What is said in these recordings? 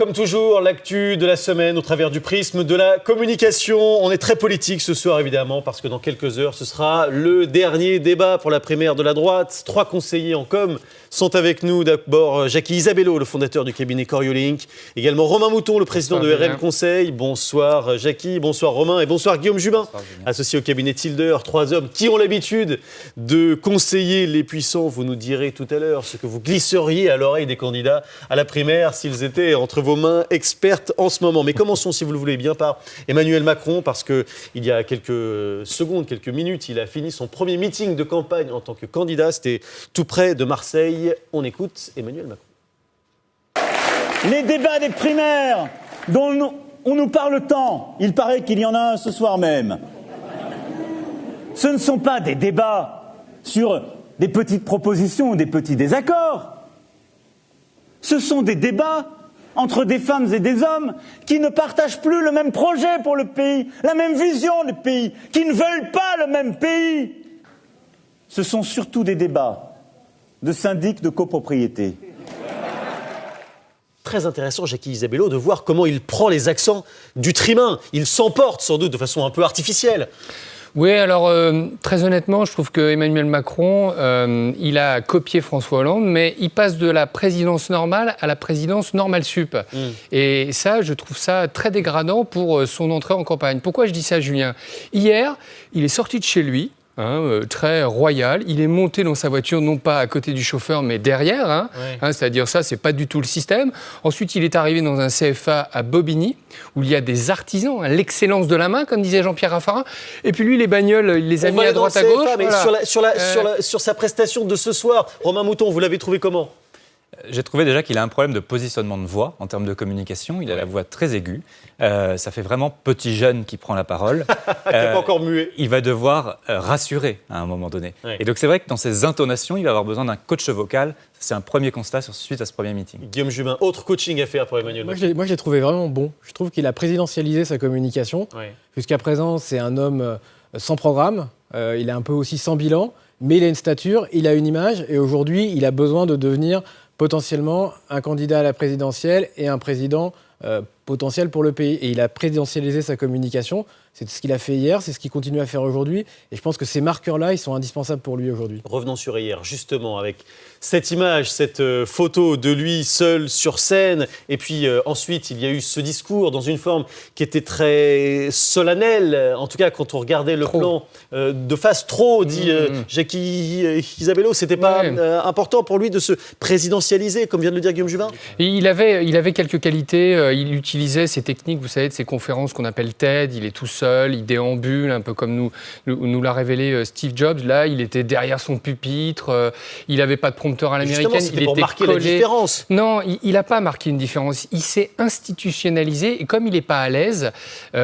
Comme toujours, l'actu de la semaine au travers du prisme de la communication. On est très politique ce soir évidemment parce que dans quelques heures, ce sera le dernier débat pour la primaire de la droite. 3 conseillers en com sont avec nous. D'abord, Jacky Isabello, le fondateur du cabinet Coriolink. Également Romain Mouton, le président de RM Conseil. Bonsoir Jacky, bonsoir Romain et bonsoir Guillaume Jubin, associé au cabinet Tilder. 3 hommes qui ont l'habitude de conseiller les puissants. Vous nous direz tout à l'heure ce que vous glisseriez à l'oreille des candidats à la primaire s'ils étaient entre vos mains expertes en ce moment. Mais commençons, si vous le voulez bien, par Emmanuel Macron, parce qu'il y a quelques secondes, quelques minutes, il a fini son premier meeting de campagne en tant que candidat. C'était tout près de Marseille. On écoute Emmanuel Macron. Les débats des primaires dont on nous parle tant, il paraît qu'il y en a un ce soir même. Ce ne sont pas des débats sur des petites propositions ou des petits désaccords. Ce sont des débats entre des femmes et des hommes qui ne partagent plus le même projet pour le pays, la même vision du pays, qui ne veulent pas le même pays. Ce sont surtout des débats de syndics de copropriété. Très intéressant, Jacky Isabello, de voir comment il prend les accents du trimain. Il s'emporte sans doute de façon un peu artificielle. Oui, alors très honnêtement, je trouve que Emmanuel Macron, il a copié François Hollande, mais il passe de la présidence normale à la présidence normale sup. Et ça, je trouve ça très dégradant pour son entrée en campagne. Pourquoi je dis ça, Julien ? Hier, il est sorti de chez lui. Très royal, il est monté dans sa voiture, non pas à côté du chauffeur, mais derrière, c'est-à-dire ça, c'est pas du tout le système. Ensuite, il est arrivé dans un CFA à Bobigny, où il y a des artisans, l'excellence de la main, comme disait Jean-Pierre Raffarin. Et puis lui, les bagnoles, il les a mis à droite à gauche. Mais voilà. Sur sa prestation de ce soir, Romain Mouton, vous l'avez trouvé comment ? J'ai trouvé déjà qu'il a un problème de positionnement de voix en termes de communication. Il a la voix très aiguë. Ça fait vraiment petit jeune qui prend la parole. Qui n'est pas encore muet. Il va devoir rassurer à un moment donné. Ouais. Et donc c'est vrai que dans ses intonations, il va avoir besoin d'un coach vocal. C'est un premier constat suite à ce premier meeting. Guillaume Jubin, autre coaching à faire pour Emmanuel Macron. Moi, je l'ai trouvé vraiment bon. Je trouve qu'il a présidentialisé sa communication. Ouais. Jusqu'à présent, c'est un homme sans programme. Il est un peu aussi sans bilan. Mais il a une stature, il a une image. Et aujourd'hui, il a besoin de devenir potentiellement un candidat à la présidentielle et un président potentiel pour le pays. Et il a présidentialisé sa communication. C'est ce qu'il a fait hier, c'est ce qu'il continue à faire aujourd'hui. Et je pense que ces marqueurs-là, ils sont indispensables pour lui aujourd'hui. Revenons sur hier, justement, avec cette image, cette photo de lui seul sur scène. Et puis ensuite, il y a eu ce discours dans une forme qui était très solennelle. En tout cas, quand on regardait le plan de face, trop, dit Jacky Isabello. C'était pas important pour lui de se présidentialiser, comme vient de le dire Guillaume Jubin. Il avait quelques qualités. Il utilisait ces techniques, vous savez, de ces conférences qu'on appelle TED. Il est tout seul, il déambule, un peu comme nous l'a révélé Steve Jobs. Là, il était derrière son pupitre. Il n'avait pas de prompteur à l'américaine. C'était pour marquer la différence. Non, il n'a pas marqué une différence. Il s'est institutionnalisé. Et comme il n'est pas à l'aise,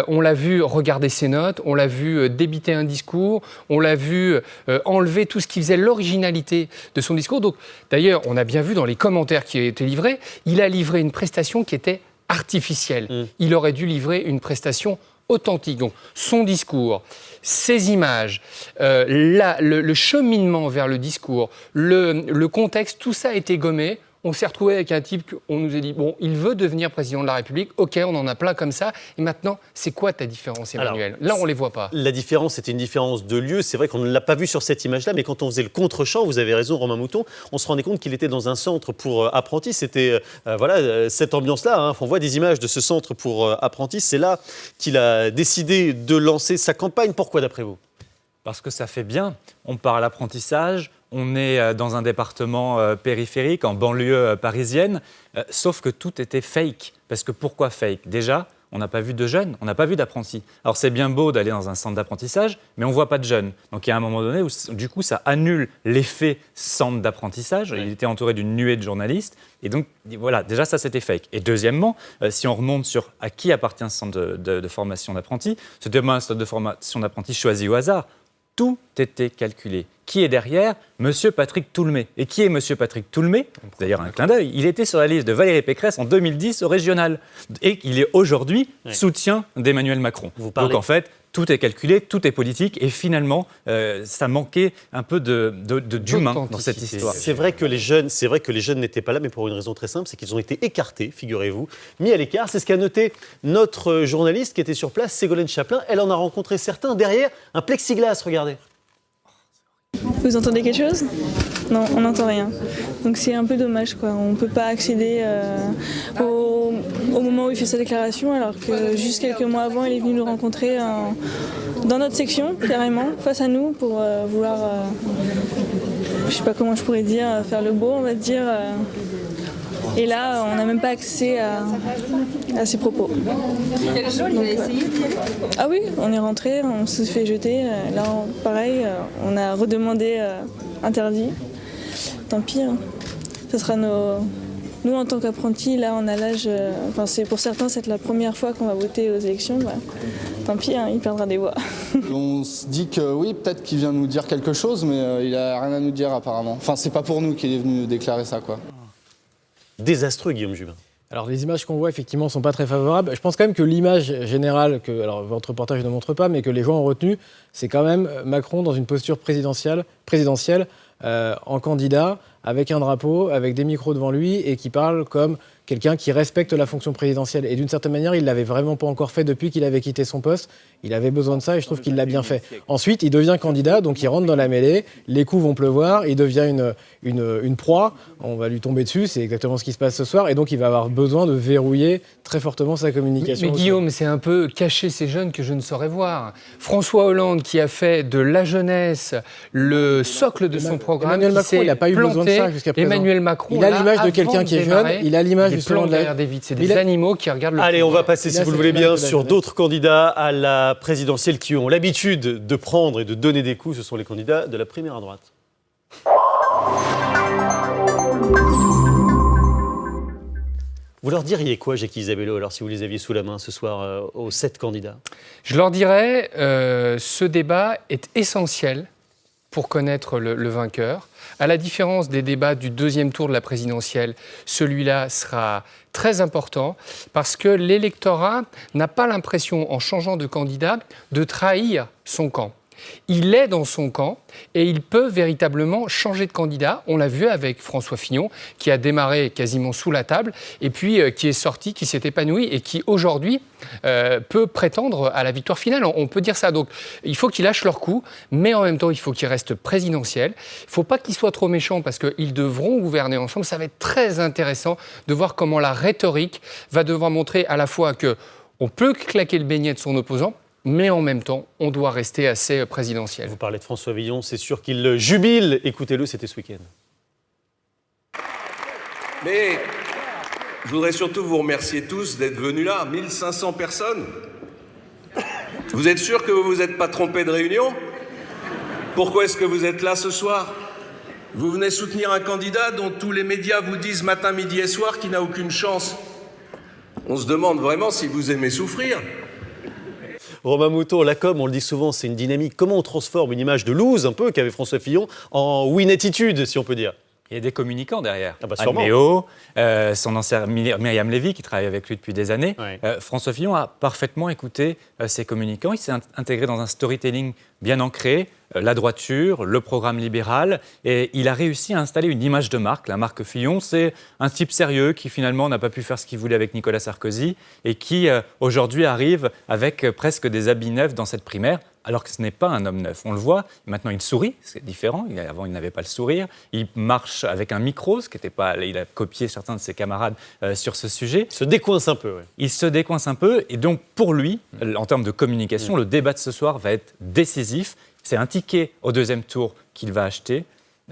on l'a vu regarder ses notes, on l'a vu débiter un discours, on l'a vu enlever tout ce qui faisait l'originalité de son discours. Donc, d'ailleurs, on a bien vu dans les commentaires qui ont été livrés, il a livré une prestation qui était artificielle. Il aurait dû livrer une prestation authentique. Donc, son discours, ses images, le cheminement vers le discours, le contexte, tout ça a été gommé. On s'est retrouvé avec un type qu'on nous a dit, bon, il veut devenir président de la République, ok, on en a plein comme ça, et maintenant, c'est quoi ta différence, Emmanuel ? Là, on ne les voit pas. La différence, c'était une différence de lieu. C'est vrai qu'on ne l'a pas vu sur cette image-là, mais quand on faisait le contre-champ, vous avez raison, Romain Mouton, on se rendait compte qu'il était dans un centre pour apprentis. C'était cette ambiance-là. On voit des images de ce centre pour apprentis. C'est là qu'il a décidé de lancer sa campagne. Pourquoi, d'après vous ? Parce que ça fait bien. On parle apprentissage. On est dans un département périphérique, en banlieue parisienne, sauf que tout était fake. Parce que pourquoi fake ? Déjà, on n'a pas vu de jeunes, on n'a pas vu d'apprentis. Alors c'est bien beau d'aller dans un centre d'apprentissage, mais on ne voit pas de jeunes. Donc il y a un moment donné où du coup ça annule l'effet centre d'apprentissage. Il était entouré d'une nuée de journalistes. Et donc voilà, déjà ça c'était fake. Et deuxièmement, si on remonte sur à qui appartient ce centre de formation d'apprentis, c'était un centre de formation d'apprentis choisi au hasard. Tout était calculé. qui est derrière Monsieur Patrick Toulmé. Et qui est Monsieur Patrick Toulmé ? D'ailleurs, un clin d'œil. Il était sur la liste de Valérie Pécresse en 2010 au régional. Et il est aujourd'hui soutien d'Emmanuel Macron. Donc en fait, tout est calculé, tout est politique, et finalement, ça manquait un peu d'humain dans cette histoire. C'est vrai que les jeunes n'étaient pas là, mais pour une raison très simple, c'est qu'ils ont été écartés, figurez-vous, mis à l'écart. C'est ce qu'a noté notre journaliste qui était sur place, Ségolène Chaplin. Elle en a rencontré certains derrière un plexiglas, regardez. Vous entendez quelque chose ? Non, on n'entend rien. Donc c'est un peu dommage, quoi. On ne peut pas accéder au moment où il fait sa déclaration, alors que juste quelques mois avant, il est venu nous rencontrer dans notre section, carrément, face à nous, pour vouloir, je ne sais pas comment je pourrais dire, faire le beau, on va dire. Et là, on n'a même pas accès à ses propos. Ah oui, on est rentré, on se fait jeter. Là, pareil, on a redemandé interdit. Tant pis, hein. Ce sera nous, en tant qu'apprentis, là, on a l'âge... pour certains, c'est la première fois qu'on va voter aux élections. Bah, tant pis, hein, il perdra des voix. On se dit que oui, peut-être qu'il vient nous dire quelque chose, mais il n'a rien à nous dire apparemment. Enfin, c'est pas pour nous qu'il est venu déclarer ça, quoi. Désastreux, Guillaume Juvin. Alors les images qu'on voit effectivement ne sont pas très favorables. Je pense quand même que l'image générale, alors votre reportage ne montre pas, mais que les gens ont retenu, c'est quand même Macron dans une posture présidentielle en candidat, avec un drapeau, avec des micros devant lui, et qui parle comme quelqu'un qui respecte la fonction présidentielle. Et d'une certaine manière, il ne l'avait vraiment pas encore fait depuis qu'il avait quitté son poste. Il avait besoin de ça et je trouve qu'il l'a bien fait. Ensuite, il devient candidat, donc il rentre dans la mêlée, les coups vont pleuvoir, il devient une proie, on va lui tomber dessus, c'est exactement ce qui se passe ce soir, et donc il va avoir besoin de verrouiller très fortement sa communication. Mais Guillaume, c'est un peu cacher ces jeunes que je ne saurais voir. François Hollande, qui a fait de la jeunesse le socle de son programme, Emmanuel Macron, il n'a pas eu besoin de ça jusqu'à présent. Emmanuel Macron, il a l'image de quelqu'un qui est jeune, il a l'image justement de derrière des vides. C'est des animaux qui regardent le... Allez, on va passer, si vous le voulez bien, sur d'autres candidats à la présidentielle qui ont l'habitude de prendre et de donner des coups. Ce sont les candidats de la primaire à droite. Vous leur diriez quoi, Jacky Isabello, alors si vous les aviez sous la main ce soir aux 7 candidats ? Je leur dirais, ce débat est essentiel pour connaître le vainqueur. À la différence des débats du deuxième tour de la présidentielle, celui-là sera très important parce que l'électorat n'a pas l'impression, en changeant de candidat, de trahir son camp. Il est dans son camp et il peut véritablement changer de candidat. On l'a vu avec François Fillon, qui a démarré quasiment sous la table et puis qui est sorti, qui s'est épanoui et qui aujourd'hui peut prétendre à la victoire finale. On peut dire ça. Donc il faut qu'ils lâchent leur coup, mais en même temps il faut qu'ils restent présidentiels. Il ne faut pas qu'ils soient trop méchants parce qu'ils devront gouverner ensemble. Ça va être très intéressant de voir comment la rhétorique va devoir montrer à la fois qu'on peut claquer le beignet de son opposant, mais en même temps, on doit rester assez présidentiel. Vous parlez de François Fillon, c'est sûr qu'il jubile. Écoutez-le, c'était ce week-end. Mais je voudrais surtout vous remercier tous d'être venus là, 1500 personnes. Vous êtes sûr que vous ne vous êtes pas trompé de réunion ? Pourquoi est-ce que vous êtes là ce soir ? Vous venez soutenir un candidat dont tous les médias vous disent matin, midi et soir qu'il n'a aucune chance. On se demande vraiment si vous aimez souffrir. Romain Mouton, la com, on le dit souvent, c'est une dynamique. Comment on transforme une image de loose, un peu, qu'avait François Fillon, en win-attitude, si on peut dire ? Il y a des communicants derrière. Ah bah Anne Méo, son ancienne Myriam Lévy, qui travaille avec lui depuis des années. Ouais. François Fillon a parfaitement écouté ces communicants. Il s'est intégré dans un storytelling bien ancré, la droiture, le programme libéral. Et il a réussi à installer une image de marque. La marque Fillon, c'est un type sérieux qui finalement n'a pas pu faire ce qu'il voulait avec Nicolas Sarkozy et qui aujourd'hui arrive avec presque des habits neufs dans cette primaire. Alors que ce n'est pas un homme neuf. On le voit, maintenant il sourit, c'est différent. Avant, il n'avait pas le sourire. Il marche avec un micro, ce qui n'était pas... Il a copié certains de ses camarades sur ce sujet. Il se décoince un peu, ouais. Il se décoince un peu. Et donc, pour lui, en termes de communication, le débat de ce soir va être décisif. C'est un ticket au deuxième tour qu'il va acheter.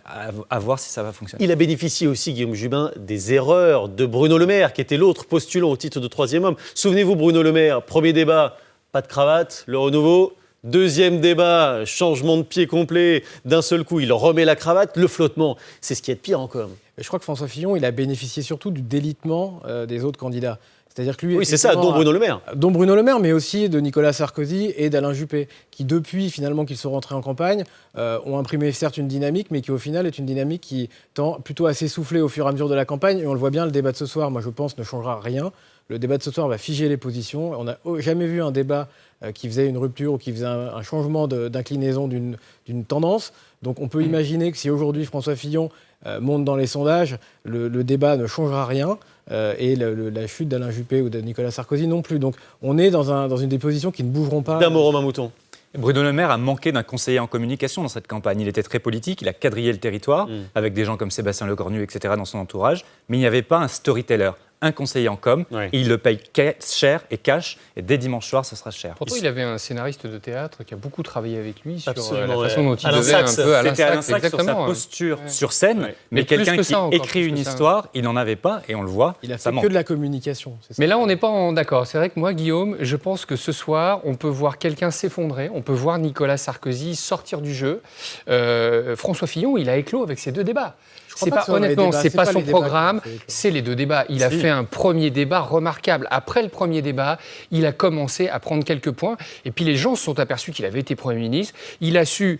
À voir si ça va fonctionner. Il a bénéficié aussi, Guillaume Jubin, des erreurs de Bruno Le Maire, qui était l'autre postulant au titre de troisième homme. Souvenez-vous, Bruno Le Maire, premier débat, pas de cravate, le renouveau. Deuxième débat, changement de pied complet, d'un seul coup, il remet la cravate, le flottement. C'est ce qui est de pire encore. Je crois que François Fillon, il a bénéficié surtout du délitement des autres candidats. C'est-à-dire que lui, Oui, c'est ça, dont Bruno Le Maire. Dont Bruno Le Maire, mais aussi de Nicolas Sarkozy et d'Alain Juppé, qui depuis finalement qu'ils sont rentrés en campagne, ont imprimé certes une dynamique, mais qui au final est une dynamique qui tend plutôt à s'essouffler au fur et à mesure de la campagne. Et on le voit bien, le débat de ce soir, moi je pense, ne changera rien. Le débat de ce soir va figer les positions. On n'a jamais vu un débat qui faisait une rupture ou qui faisait un changement d'inclinaison d'une tendance. Donc on peut imaginer que si aujourd'hui François Fillon monte dans les sondages, le débat ne changera rien. Et la chute d'Alain Juppé ou de Nicolas Sarkozy non plus. Donc on est dans une des positions qui ne bougeront pas. D'un mot, Romain Mouton. Bruno Le Maire a manqué d'un conseiller en communication dans cette campagne. Il était très politique, il a quadrillé le territoire avec des gens comme Sébastien Lecornu, etc. dans son entourage, mais il n'y avait pas un storyteller, un conseiller en com. Ouais. Et il le paye cher et cash, et dès dimanche soir, ce sera cher. Pourtant, il avait un scénariste de théâtre qui a beaucoup travaillé avec lui sur Absolument, la façon dont il Alain devait Sachs. un peu... C'était Alain Sachs sur sa exactement. posture sur scène, Ouais. mais plus quelqu'un que qui ça encore, écrit plus une que ça. histoire, il n'en avait pas, et on le voit, Il a ça fait manque. que de la communication. C'est ça. Mais là, on n'est pas d'accord. C'est vrai que moi, Guillaume, je pense que ce soir, on peut voir quelqu'un s'effondrer, on peut voir Nicolas Sarkozy sortir du jeu. François Fillon, il a éclos avec ces deux débats. crois pas que ce soit les Honnêtement, débats, c'est c'est pas pas son les débats programme, qui ont fait éclos. c'est les deux débats. Il a fait un premier débat remarquable. Après le premier débat, il a commencé à prendre quelques points. Et puis les gens se sont aperçus qu'il avait été Premier ministre. Il a su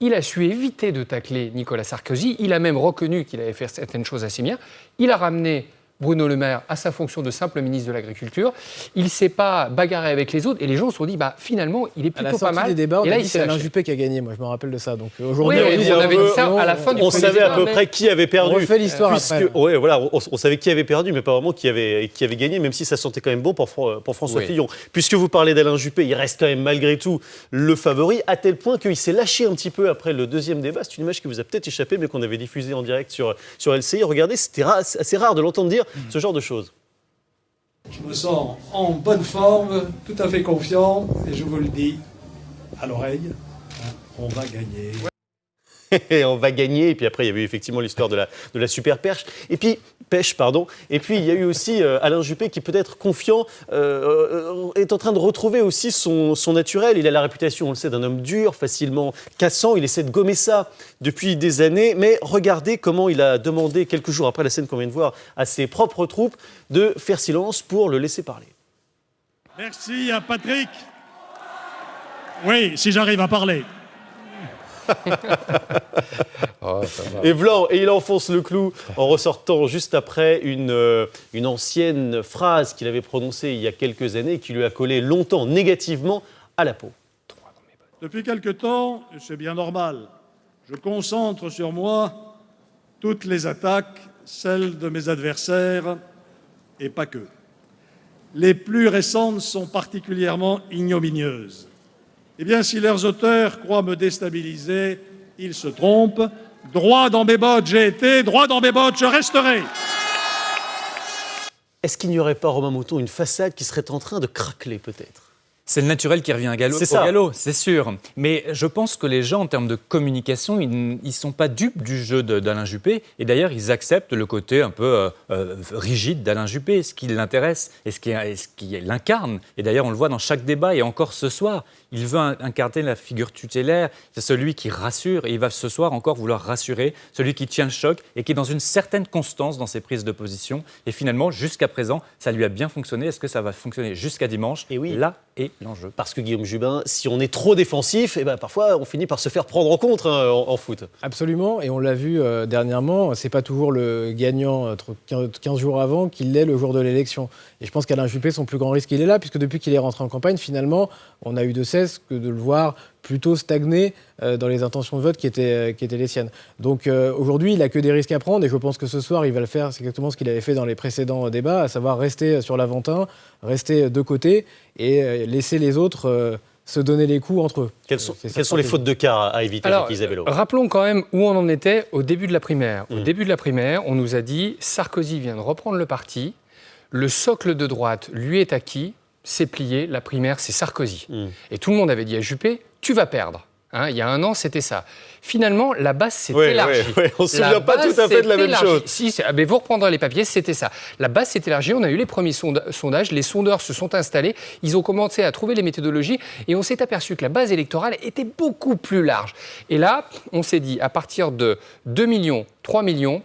éviter de tacler Nicolas Sarkozy. Il a même reconnu qu'il avait fait certaines choses assez bien. Il a ramené Bruno Le Maire à sa fonction de simple ministre de l'Agriculture. Il ne s'est pas bagarré avec les autres et les gens se sont dit, finalement, il est À la plutôt pas sortie mal. des débats, on et là, a il dit s'est c'est Alain lâché. Juppé qui a gagné. Moi, je me rappelle de ça. Donc Oui, aujourd'hui, on avait dit ça à la fin du On premier savait à débat, peu mais- près qui avait perdu. On refait l'histoire après. Ouais, voilà, on savait qui avait perdu, mais pas vraiment qui avait gagné, même si ça sentait quand même bon pour François Oui. Fillon. Puisque vous parlez d'Alain Juppé, il reste quand même malgré tout le favori, à tel point qu'il s'est lâché un petit peu après le deuxième débat. C'est une image qui vous a peut-être échappé, mais qu'on avait diffusée en direct sur LCI. Regardez, c'était assez rare de l'entendre dire ce genre de choses. Je me sens en bonne forme, tout à fait confiant, et je vous le dis à l'oreille, on va gagner. Et on va gagner. Et puis après, il y avait eu effectivement l'histoire de la super pêche. Et puis, Et puis, il y a eu aussi Alain Juppé qui, peut-être confiant, est en train de retrouver aussi son naturel. Il a la réputation, on le sait, d'un homme dur, facilement cassant. Il essaie de gommer ça depuis des années. Mais regardez comment il a demandé, quelques jours après la scène qu'on vient de voir, à ses propres troupes de faire silence pour le laisser parler. Merci à Patrick. Oui, si j'arrive à parler. Oh, ça va. Et il enfonce le clou en ressortant juste après une ancienne phrase qu'il avait prononcée il y a quelques années et qui lui a collé longtemps négativement à la peau. Depuis quelque temps, et c'est bien normal, je concentre sur moi toutes les attaques, celles de mes adversaires, et pas que. Les plus récentes sont particulièrement ignominieuses. Eh bien, si leurs auteurs croient me déstabiliser, ils se trompent. Droit dans mes bottes, j'ai été, droit dans mes bottes, je resterai. Est-ce qu'il n'y aurait pas, Romain Mouton, une façade qui serait en train de craqueler peut-être ? C'est le naturel qui revient C'est ça. au galop, c'est sûr. Mais je pense que les gens, en termes de communication, ils ne sont pas dupes du jeu d'Alain Juppé. Et d'ailleurs, ils acceptent le côté un peu rigide d'Alain Juppé, ce qui l'intéresse et ce qui l'incarne. Et d'ailleurs, on le voit dans chaque débat, et encore ce soir. Il veut incarner la figure tutélaire, c'est celui qui rassure, et il va ce soir encore vouloir rassurer, celui qui tient le choc et qui est dans une certaine constance dans ses prises de position. Et finalement, jusqu'à présent, ça lui a bien fonctionné. Est-ce que ça va fonctionner jusqu'à dimanche ? Et oui. Là est l'enjeu. Parce que Guillaume Jubin, si on est trop défensif, parfois on finit par se faire prendre en compte en foot. Absolument, et on l'a vu dernièrement, c'est pas toujours le gagnant 15 jours avant qu'il l'est le jour de l'élection. Et je pense qu'Alain Juppé, son plus grand risque, il est là, puisque depuis qu'il est rentré en campagne, finalement, on a eu de cesse que de le voir plutôt stagner dans les intentions de vote qui étaient les siennes. Donc aujourd'hui, il n'a que des risques à prendre, et je pense que ce soir, il va le faire, c'est exactement ce qu'il avait fait dans les précédents débats, à savoir rester sur l'Aventin, rester de côté, et laisser les autres se donner les coups entre eux. Quelles sont les fautes de quart à éviter, Alors, Isabello ? rappelons quand même où on en était au début de la primaire. Au début de la primaire, on nous a dit Sarkozy vient de reprendre le parti, le socle de droite lui est acquis, c'est plié, la primaire c'est Sarkozy. Et tout le monde avait dit à Juppé, tu vas perdre. Il y a un an, c'était ça. Finalement, la base s'est élargie. On ne se souvient pas tout à fait de la même chose. Si, mais vous reprendrez les papiers, c'était ça. La base s'est élargie, on a eu les premiers sondages, les sondeurs se sont installés, ils ont commencé à trouver les méthodologies et on s'est aperçu que la base électorale était beaucoup plus large. Et là, on s'est dit, à partir de 2 millions, 3 millions,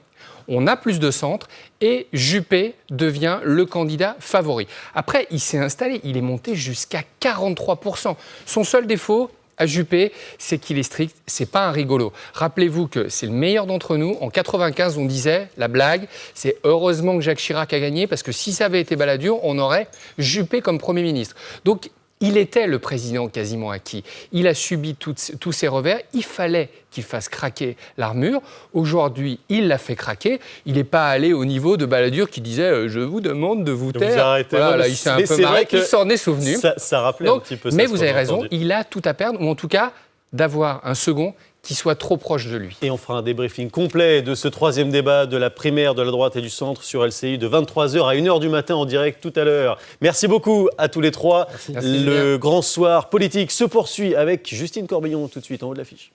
on a plus de centre et Juppé devient le candidat favori. Après, il s'est installé, il est monté jusqu'à 43%. Son seul défaut à Juppé, c'est qu'il est strict, c'est pas un rigolo. Rappelez-vous que c'est le meilleur d'entre nous. En 95, on disait, la blague, c'est heureusement que Jacques Chirac a gagné, parce que si ça avait été Balladur, on aurait Juppé comme Premier ministre. Donc, il était le président quasiment acquis. Il a subi tous ces revers. Il fallait qu'il fasse craquer l'armure. Aujourd'hui, il l'a fait craquer. Il n'est pas allé au niveau de Balladur qui disait « je vous demande de vous taire ». Voilà, là, il s'est un peu marré. Il s'en est souvenu. Ça rappelait un petit peu ça. Mais vous avez raison, il a tout à perdre, ou en tout cas d'avoir un second qui soit trop proche de lui. Et on fera un débriefing complet de ce troisième débat de la primaire de la droite et du centre sur LCI de 23h à 1h du matin en direct tout à l'heure. Merci beaucoup à tous les trois. Merci. Le grand soir politique se poursuit avec Justine Corbillon tout de suite en haut de l'affiche.